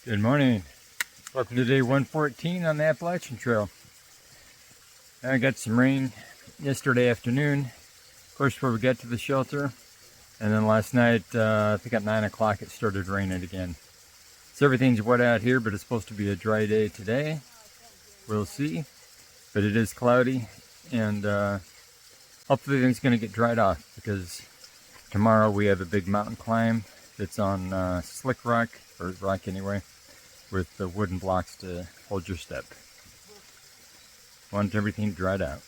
Good morning. Welcome to day 114 on the Appalachian Trail. I got some rain yesterday afternoon, of course, before we got to the shelter. And then last night, I think at 9 o'clock, it started raining again. So everything's wet out here, but it's supposed to be a dry day today. We'll see. But it is cloudy, and hopefully it's going to get dried off, because tomorrow we have a big mountain climb that's on slick rock, or rock anyway, with the wooden blocks to hold your step. Want everything dried out.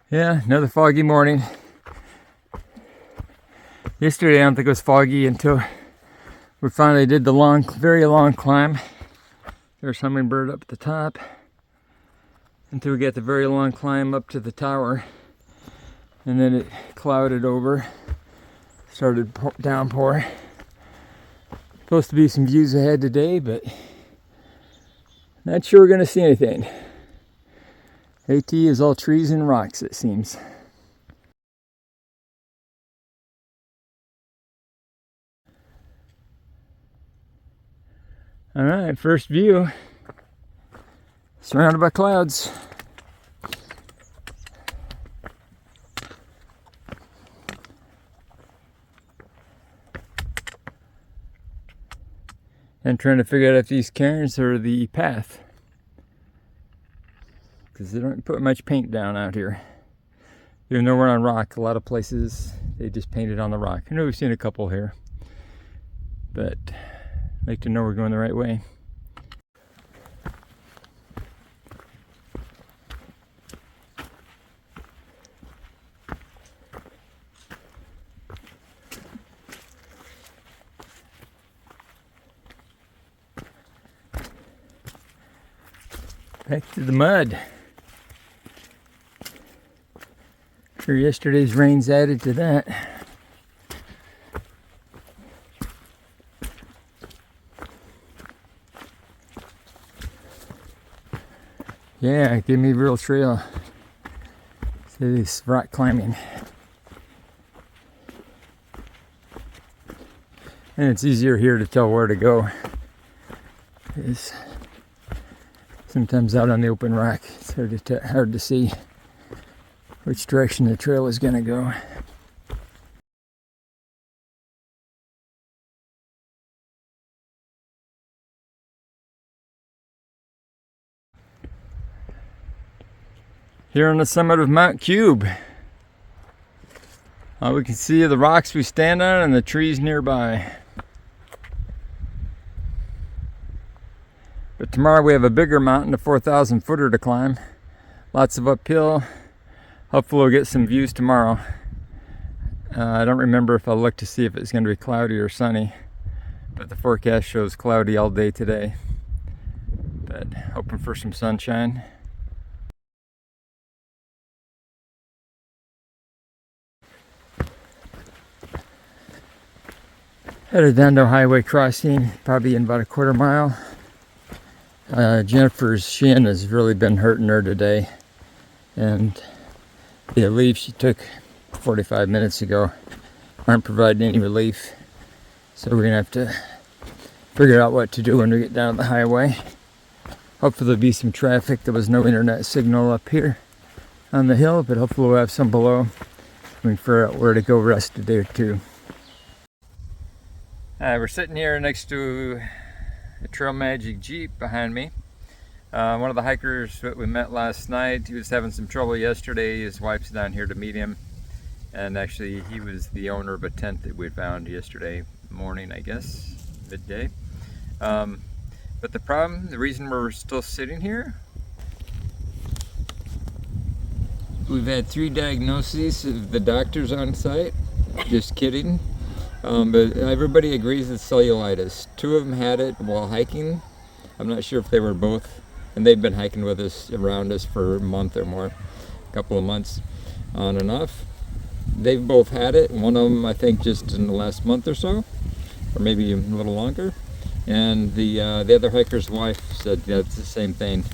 Yeah, another foggy morning. Yesterday I don't think it was foggy until we finally did the very long climb. There's hummingbird up at the top. Until we got the very long climb up to the tower. And then it clouded over. Started downpour. Supposed to be some views ahead today, but not sure we're going to see anything. AT is all trees and rocks, it seems. All right, first view. Surrounded by clouds. And trying to figure out if these cairns are the path, because they don't put much paint down out here. Even though we're on rock, a lot of places they just painted on the rock. I know we've seen a couple here, but I'd like to know we're going the right way. Back to the mud. Sure, yesterday's rains added to that. Yeah, give me a real trail. See this rock climbing. And it's easier here to tell where to go. Sometimes out on the open rock, it's hard to see which direction the trail is going to go. Here on the summit of Mount Cube, we can see the rocks we stand on and the trees nearby. But tomorrow we have a bigger mountain, a 4,000 footer to climb. Lots of uphill. Hopefully we'll get some views tomorrow. I don't remember if I looked to see if it's going to be cloudy or sunny. But the forecast shows cloudy all day today. But hoping for some sunshine. Headed down to a highway crossing, probably in about a quarter mile. Jennifer's shin has really been hurting her today, and the Aleve she took 45 minutes ago aren't providing any relief, so we're gonna have to figure out what to do when we get down the highway. Hopefully there'll be some traffic. There was no internet signal up here on the hill, but hopefully we'll have some below. We can figure out where to go rest a day or two. We're sitting here next to a Trail Magic Jeep behind me. One of the hikers that we met last night, he was having some trouble yesterday. His wife's down here to meet him, and actually he was the owner of a tent that we found yesterday morning, I guess, midday. But the reason we're still sitting here, we've had 3 diagnoses of the doctors on site. Just kidding. But everybody agrees it's cellulitis. 2 of them had it while hiking. I'm not sure if they were both, and they've been hiking with us, around us for a month or more, a couple of months on and off. They've both had it. One of them, I think, just in the last month or so, or maybe a little longer. And the other hiker's wife said that's the same thing,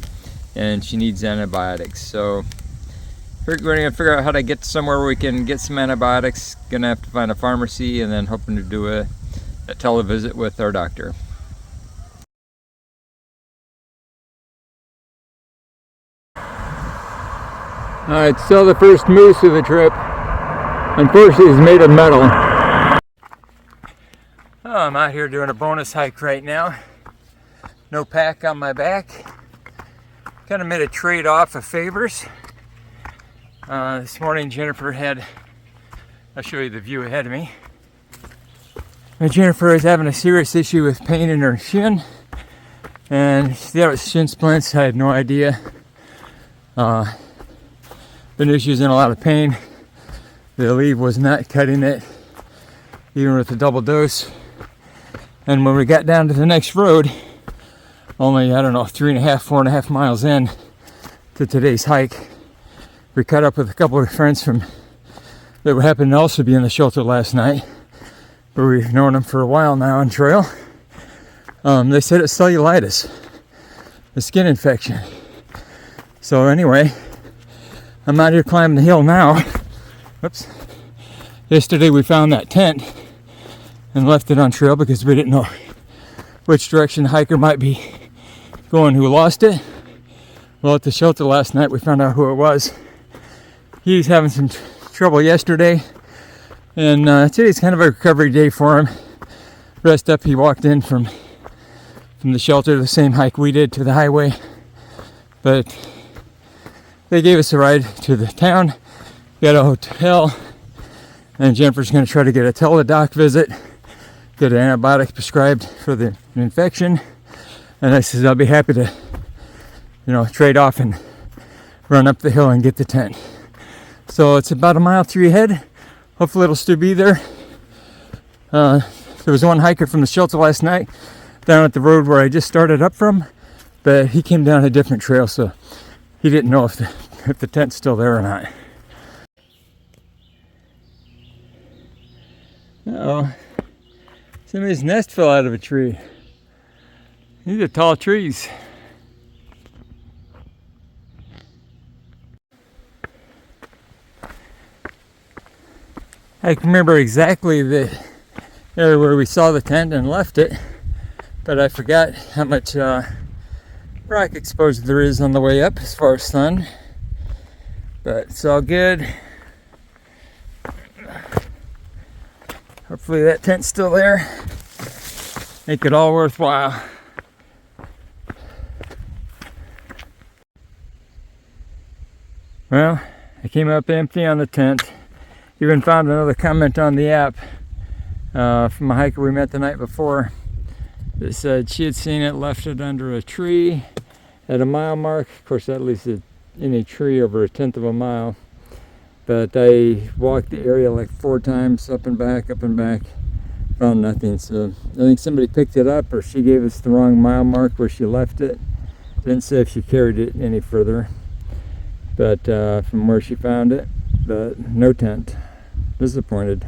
and she needs antibiotics. So We're going to figure out how to get somewhere where we can get some antibiotics. Gonna have to find a pharmacy and then hoping to do a televisit with our doctor. Alright, so the first moose of the trip. Unfortunately, he's made of metal. Oh, I'm out here doing a bonus hike right now. No pack on my back. Kind of made a trade-off of favors. This morning Jennifer had, I'll show you the view ahead of me. And Jennifer is having a serious issue with pain in her shin. And she thought it was shin splints. I had no idea. The knew she was in a lot of pain. The Aleve was not cutting it, even with the double dose. And when we got down to the next road, only, I don't know, 4.5 miles in to today's hike, we caught up with a couple of friends that happened to also be in the shelter last night, but we've known them for a while now on trail. They said it's cellulitis, a skin infection. So anyway, I'm out here climbing the hill now. Whoops. Yesterday we found that tent and left it on trail because we didn't know which direction the hiker might be going who lost it. Well, at the shelter last night we found out who it was. He was having some trouble yesterday, and today's kind of a recovery day for him. Rest up, he walked in from the shelter, the same hike we did, to the highway, but they gave us a ride to the town, got a hotel, and Jennifer's going to try to get a teledoc visit, get an antibiotic prescribed for the infection, and I said I'll be happy to, trade off and run up the hill and get the tent. So it's about 1 mile 3 ahead. Hopefully it'll still be there. There was one hiker from the shelter last night down at the road where I just started up from, but he came down a different trail, so he didn't know if the tent's still there or not. Uh-oh. Somebody's nest fell out of a tree. These are tall trees. I can remember exactly the area where we saw the tent and left it, but I forgot how much rock exposure there is on the way up as far as sun. But it's all good. Hopefully that tent's still there. Make it all worthwhile. Well, I came up empty on the tent. Even found another comment on the app from a hiker we met the night before that said she had seen it, left it under a tree at a mile mark. Of course, that leaves it in a tree over 1/10 of a mile. But I walked the area like 4 times, up and back, found nothing. So I think somebody picked it up, or she gave us the wrong mile mark where she left it. Didn't say if she carried it any further, but from where she found it, but no tent. Disappointed.